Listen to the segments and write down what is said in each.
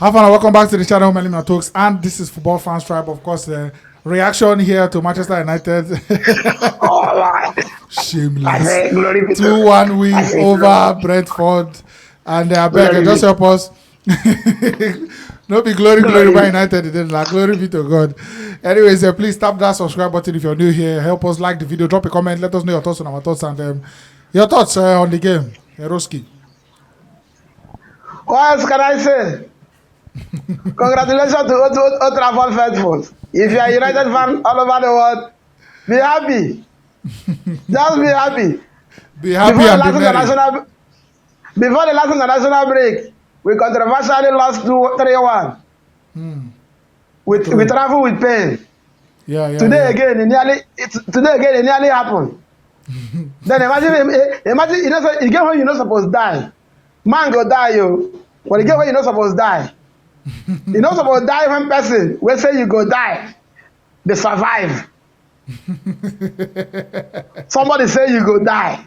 Have fun and welcome back to the channel, Melima Talks. And this is Football Fans Tribe. Of course, the reaction here to Manchester United. Shameless. 2-1 win over Brentford. And I beg, just help us. No be glory by United. It is like glory be to God. Anyways, please tap that subscribe button if you're new here. Help us like the video. Drop a comment. Let us know your thoughts on our thoughts and your thoughts on the game. Eroski. What else can I say? Congratulations to Old Trafford faithful. If you are a United fan all over the world, be happy. Just be happy. Be happy and be merry. Before the last international break, we controversially lost 3-1. We travel with pain. Today again, it nearly happened. Then imagine you know, you get when you're not supposed to die. Man go die, yo. But you get when you're not supposed to die. You're not supposed to die when person will say you go die. They survive. Somebody say you go die.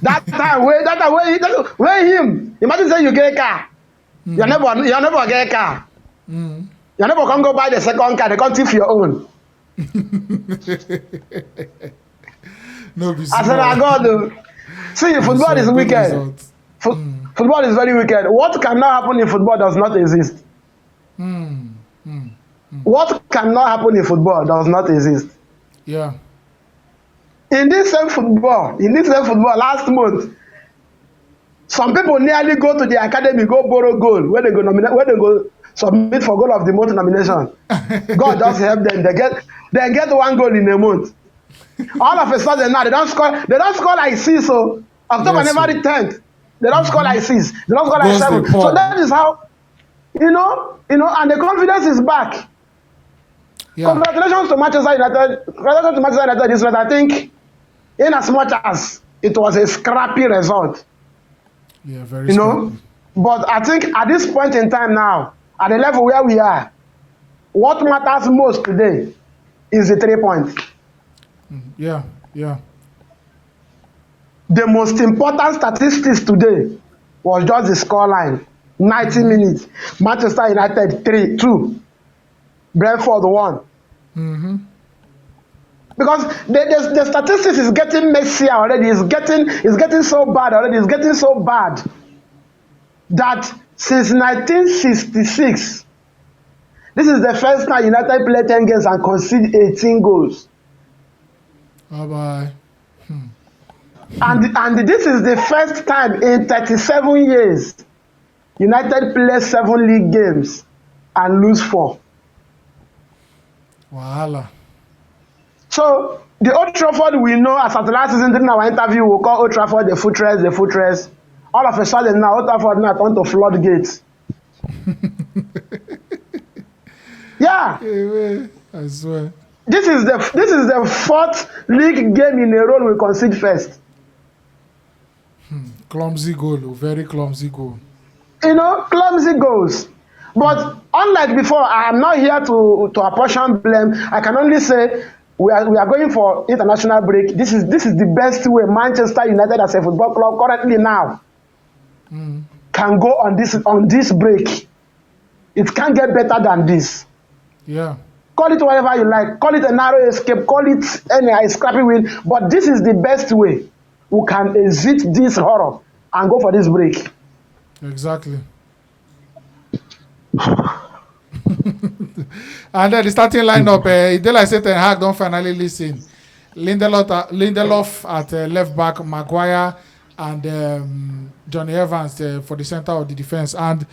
That time where him. Imagine say you get a car. You never get a car. You never can go buy the second car. They can't thief your own. No, I said, I God, see, football is wicked. Football is very wicked. What cannot happen in football does not exist. What cannot happen in football does not exist. Yeah. In this same football, last month, some people nearly go to the academy, go borrow goal, where they go submit for goal of the month nomination. God just help them. They get one goal in a month. All of a sudden now they don't score like 6. So October never the 10th. They don't score like 6. They don't score like 7. So that is how you know, and the confidence is back. Yeah. Congratulations to Manchester United. Congratulations to Manchester United. This was, I think, in as much as it was a scrappy result. Yeah, very scrappy. But I think at this point in time now, at the level where we are, what matters most today is the 3 points. Yeah. The most important statistics today was just the scoreline. 90 minutes. Manchester United 3-2. Brentford 1. Because the statistics is getting messier already. It's getting so bad already. It's getting so bad that since 1966, this is the first time United played 10 games and conceded 18 goals. Bye-bye. And this is the first time in 37 years United play 7 league games and lose 4. Wahala. So the Old Trafford we know, as at the last season during our interview, we'll call Old Trafford the fortress. All of a sudden now, Old Trafford now turned to floodgates. Yeah. I swear. This is the 4th league game in a row we concede first. Clumsy goal, very clumsy goal. Clumsy goals. But unlike before, I am not here to apportion blame. I can only say we are going for international break. This is the best way Manchester United as a football club currently now can go on this break. It can't get better than this. Yeah. Call it whatever you like. Call it a narrow escape. Call it a scrappy win. But this is the best way we can exit this horror and go for this break. Exactly. And then the starting lineup, like say Ten Hag don't finally listen. Lindelof at left back, Maguire and Johnny Evans for the center of the defense. And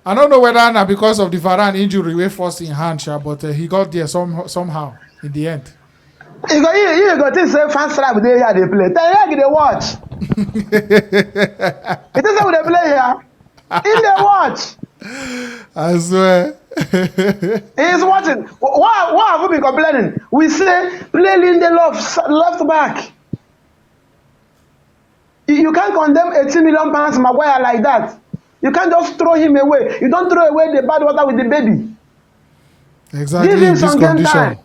I don't know whether now because of the Varane injury we forced in hand, but he got there somehow in the end. You go to say fans trap they here they play. Ten Hag they watch. It is how they play here. In the watch. I swear. He's watching. What have we been complaining? We say play Lindelof left back. You can't condemn 18 million pounds Maguire like that. You can't just throw him away. You don't throw away the bad water with the baby. Exactly. Give him some game time.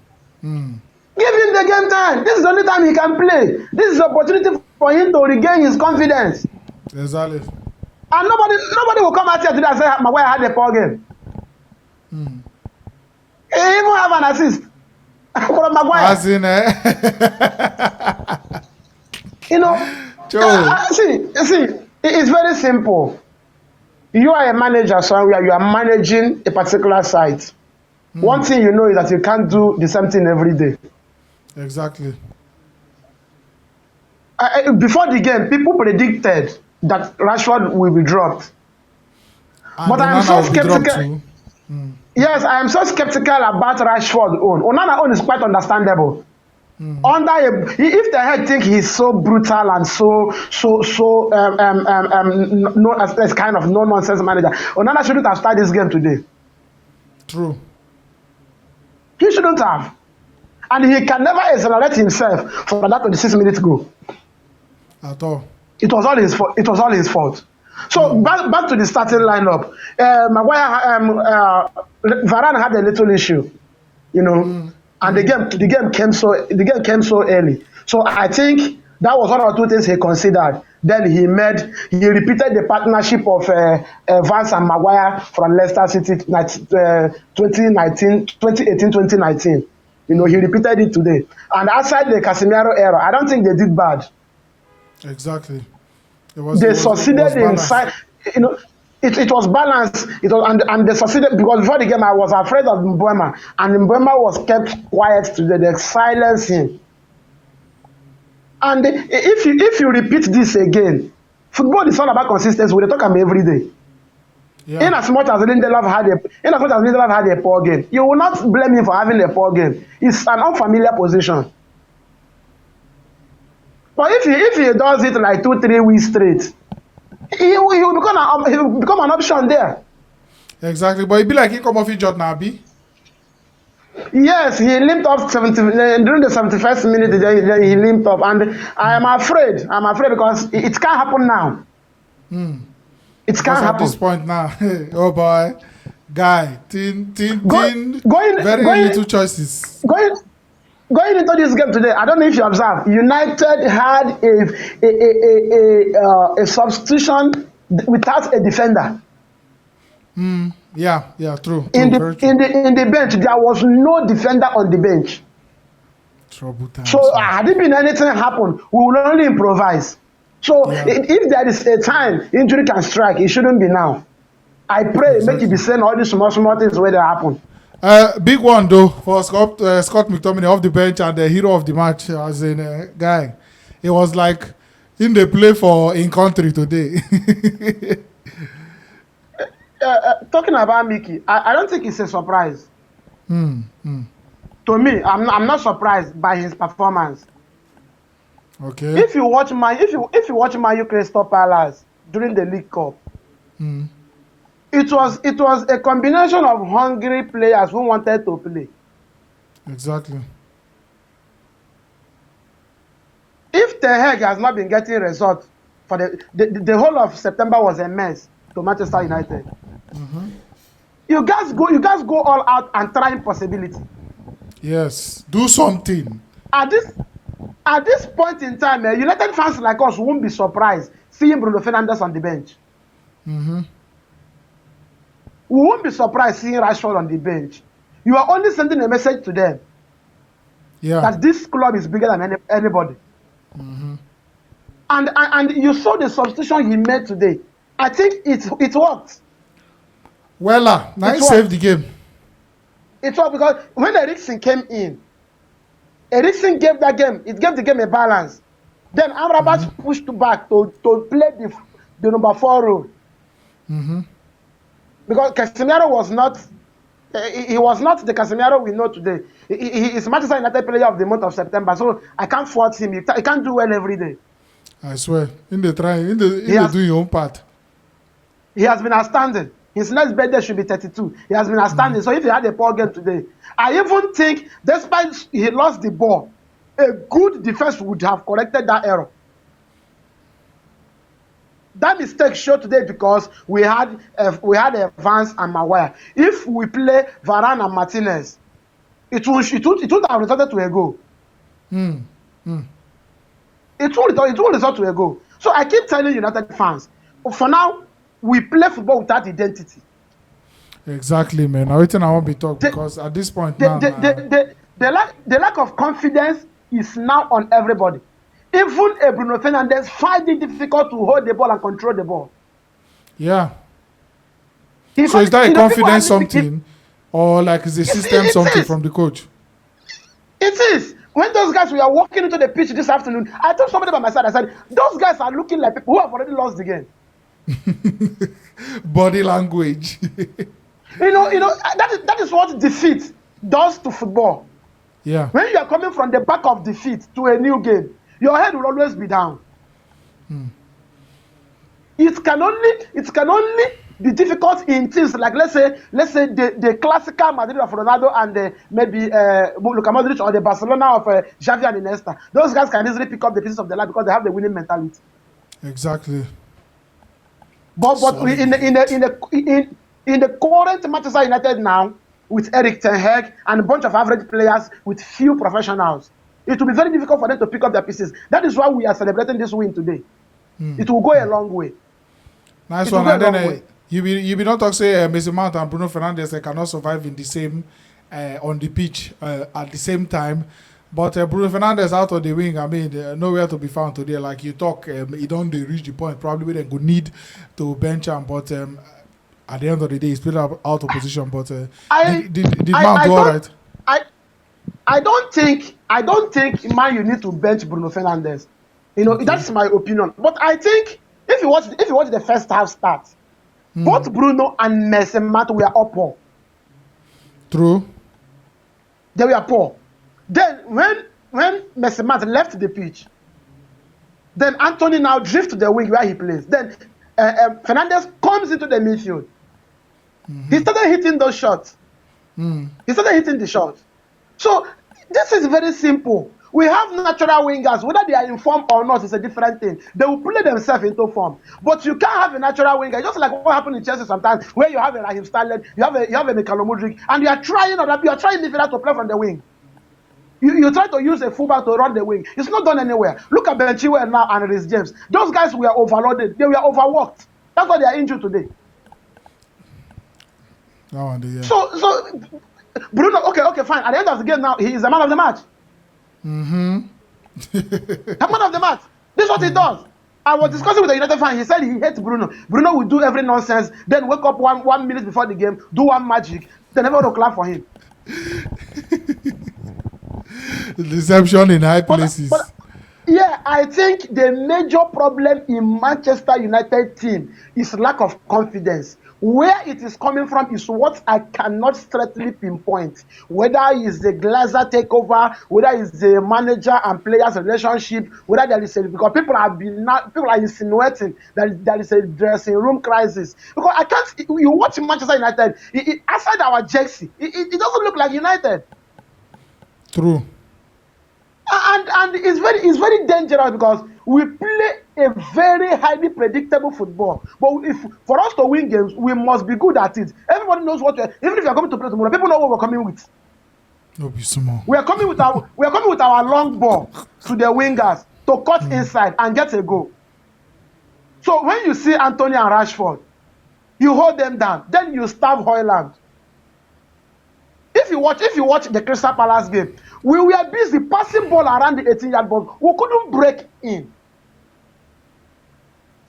Give him the game time. This is the only time he can play. This is the opportunity for him to regain his confidence. Exactly. And nobody will come out here today and say Maguire had a poor game. He even have an assist from Maguire. As in, You know, Joe. see, it's very simple. You are a manager somewhere, you are managing a particular site. One thing you know is that you can't do the same thing every day. Exactly. Before the game, people predicted that Rashford will be dropped. And But I am Onana so will be dropped skeptical. too. Yes, I am so skeptical about Rashford own. Onana own is quite understandable. If the head think he's so brutal and so no, as kind of no nonsense manager, Onana shouldn't have started this game today. True. He shouldn't have, and he can never exonerate himself for that 26 minutes goal. At all. It was all his fault. It was all his fault. So back to the starting lineup. Maguire, Varane had a little issue, you know, and the game came so early. So I think that was one or two things he considered. Then he repeated the partnership of Vance and Maguire from Leicester City 2018-2019. You know, he repeated it today. And outside the Casemiro error, I don't think they did bad. Exactly. They succeeded inside. You know, it was balanced. It was and they succeeded because before the game I was afraid of Mbeumo, and Mbeumo was kept quiet today. They silenced him. And if you repeat this again, football is all about consistency. We talk about every day. Yeah. In as much as Lindelof had a poor game, you will not blame him for having a poor game. It's an unfamiliar position. But if he does it like 2-3 weeks straight, he will become an option there. Exactly, but it be like he come off injured now, be. Yes, he limped up during the 71st minute. Then he limped up, and I am afraid. Because it can't happen now. It can't happen at this point now. Oh boy, guy, very little choices. Going into this game today, I don't know if you observed, United had a substitution without a defender. Yeah, true. In the bench, there was no defender on the bench. Trouble time. So had it been anything happen, we will only improvise. So if there is a time injury can strike, it shouldn't be now. I pray make it be saying all these small things where they happen. Big one though for Scott McTominay off the bench and the hero of the match as in guy. It was like in the play for in country today. Talking about Mickey, I don't think it's a surprise. To me, I'm not surprised by his performance. Okay. If you watch my Crystal Palace during the League Cup, it was a combination of hungry players who wanted to play. Exactly. If the Hague has not been getting results for the whole of September was a mess to Manchester United. You guys go all out and try impossibility. Yes, do something. At this point in time, United fans like us won't be surprised seeing Bruno Fernandes on the bench. We won't be surprised seeing Rashford on the bench. You are only sending a message to them that this club is bigger than anybody. And you saw the substitution he made today. I think it worked. Now he saved the game. It worked because when Eriksen came in, Eriksen gave the game a balance. Then Amrabat pushed back to play the number 4 role. Because Casemiro was not the Casemiro we know today. He is Manchester United player of the month of September, so I can't fault him. He can't do well every day. I swear, in the do your own part. He has been outstanding. His next birthday should be 32. He has been outstanding. So if he had a poor game today, I even think, despite he lost the ball, a good defense would have corrected that error. That mistake showed today because we had Vance and Maguire. If we play Varane and Martinez, it would have resulted to a goal. It will result to a goal. So I keep telling United fans, for now, we play football without identity. Exactly, man. Now waiting I won't be talk because at this point now the lack of confidence is now on everybody. Even a Bruno Fernandes find it difficult to hold the ball and control the ball. yeah. So is that a confidence something, or like is the system something from the coach? It is. When those guys were walking into the pitch this afternoon, I told somebody by my side, I said, those guys are looking like people who have already lost the game. Body language. That is what defeat does to football. Yeah. When you are coming from the back of defeat to a new game, your head will always be down. It can only be difficult in things like let's say the classical Madrid of Ronaldo and maybe Luka Modric or the Barcelona of Xavi and Iniesta. Those guys can easily pick up the pieces of the line because they have the winning mentality. Exactly. But in the current Manchester United now, with Eric Ten Hag and a bunch of average players with few professionals, it will be very difficult for them to pick up their pieces. That is why we are celebrating this win today. It will go a long way. Nice one. And then you be not talk say Mason Mount and Bruno Fernandes they cannot survive in the same on the pitch at the same time. But Bruno Fernandes out on the wing, I mean, nowhere to be found today. Like you talk, he don't reach the point probably where they could need to bench him. But at the end of the day, he's played out of position. But did Mount do all right? I don't think man you need to bench Bruno Fernandes. Okay. That's my opinion. But I think if you watch the first half start, both Bruno and Mason Mount were up poor. True. They were poor. Then when Mason Mount left the pitch, then Anthony now drifts to the wing where he plays. Then Fernandes comes into the midfield. He started hitting those shots. He started hitting the shots. So this is very simple. We have natural wingers, whether they are in form or not, is a different thing. They will play themselves into form. But you can't have a natural winger, just like what happened in Chelsea sometimes, where you have a Raheem Sterling, you have a Mikhailo Mudryk, and you are trying midfielder to play from the wing. You try to use a fullback to run the wing. It's not done anywhere. Look at Ben Chilwell now and Reece James. Those guys were overloaded. They were overworked. That's why they are injured today. So Bruno, okay, fine. At the end of the game now, he is the man of the match. The man of the match. This is what he does. I was discussing with a United fan. He said he hates Bruno. Bruno will do every nonsense, then wake up one minute before the game, do one magic, then everyone will clap for him. Deception in high places. But I think the major problem in Manchester United team is lack of confidence. Where it is coming from is what I cannot straightly pinpoint. Whether it's the Glazer takeover, whether it's the manager and players relationship, whether there is because people are insinuating that there is a dressing room crisis. Because I can't. You watch Manchester United, outside our jersey, it doesn't look like United. True. And it's very dangerous because we play a very highly predictable football. But for us to win games, we must be good at it. Everybody knows what even if you're coming to play tomorrow, people know what we're coming with. No be small. We are coming with our long ball to the wingers to cut inside and get a goal. So when you see Anthony and Rashford, you hold them down, then you starve Højlund. If you watch the Crystal Palace game, we were busy passing ball around the 18-yard box. We couldn't break in.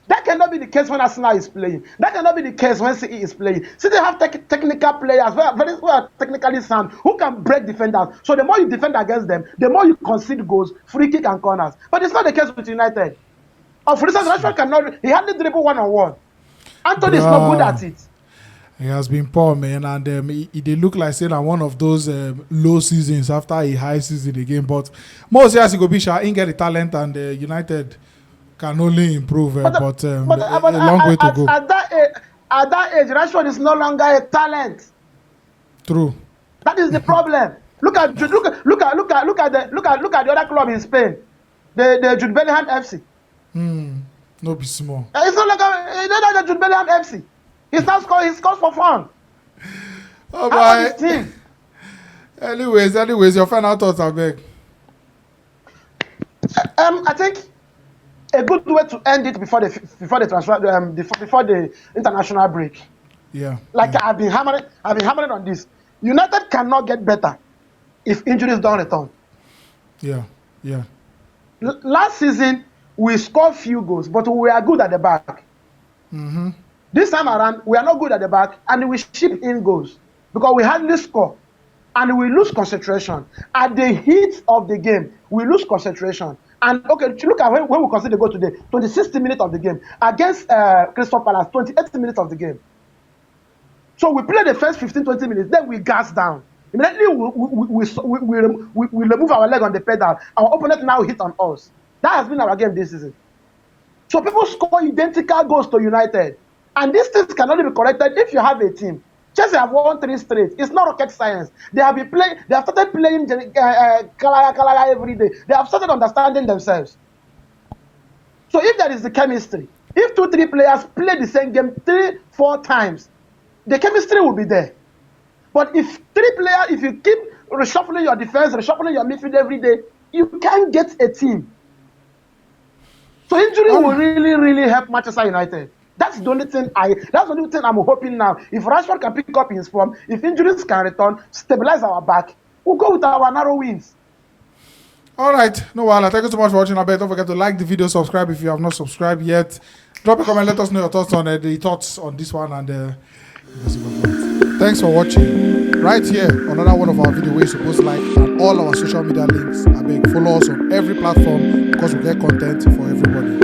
That cannot be the case when Arsenal is playing. That cannot be the case when City is playing. City have technical players who are technically sound, who can break defenders. So the more you defend against them, the more you concede goals, free kick and corners. But it's not the case with United. For instance, Rashford cannot. He hardly dribble one-on-one. Anthony is not good at it. He has been poor, man, and they look like saying one of those low seasons after a high season again. But most years he go be shy, he get the talent, and United can only improve. But a long way to go. At that age, Rashford is no longer a talent. True. That is the problem. Look at the other club in Spain, the Jude Bellingham FC. No be small. It's not like the Jude Bellingham FC. He scores for fun. Oh boy. Anyways, your final thoughts, I beg. I think a good way to end it before the transfer, before the international break. Yeah. Like Yeah. I've been hammering on this. United cannot get better if injuries don't return. Yeah. Yeah. Last season, we scored few goals, but we are good at the back. Mm-hmm. This time around, we are not good at the back, and we ship in goals because we hardly score, and we lose concentration. At the heat of the game, we lose concentration. And okay, look at when we consider the goal today, 26th minute of the game against Crystal Palace, 28th minute of the game. So we play the first 15, 20 minutes, then we gas down. Immediately we remove our leg on the pedal. Our opponent now hit on us. That has been our game this season. So people score identical goals to United. And these things can only be corrected if you have a team. Chelsea have won 3 straight. It's not rocket science. They have started playing Kalaya every day. They have started understanding themselves. So if there is the chemistry, if 2, 3 players play the same game 3, 4 times, the chemistry will be there. But if 3 players, if you keep reshuffling your defense, reshuffling your midfield every day, you can't get a team. So injury will really, really help Manchester United. That's the only thing I'm hoping now. If Rashford can pick up his form, if injuries can return, stabilize our back, we'll go with our narrow wins. All right, no wahala. Thank you so much for watching. I bet don't forget to like the video, subscribe if you have not subscribed yet. Drop a comment, let us know your thoughts on this one, and thanks for watching. Right here, another one of our videos where you're supposed to like, and all our social media links. I beg, follow us on every platform because we get content for everybody.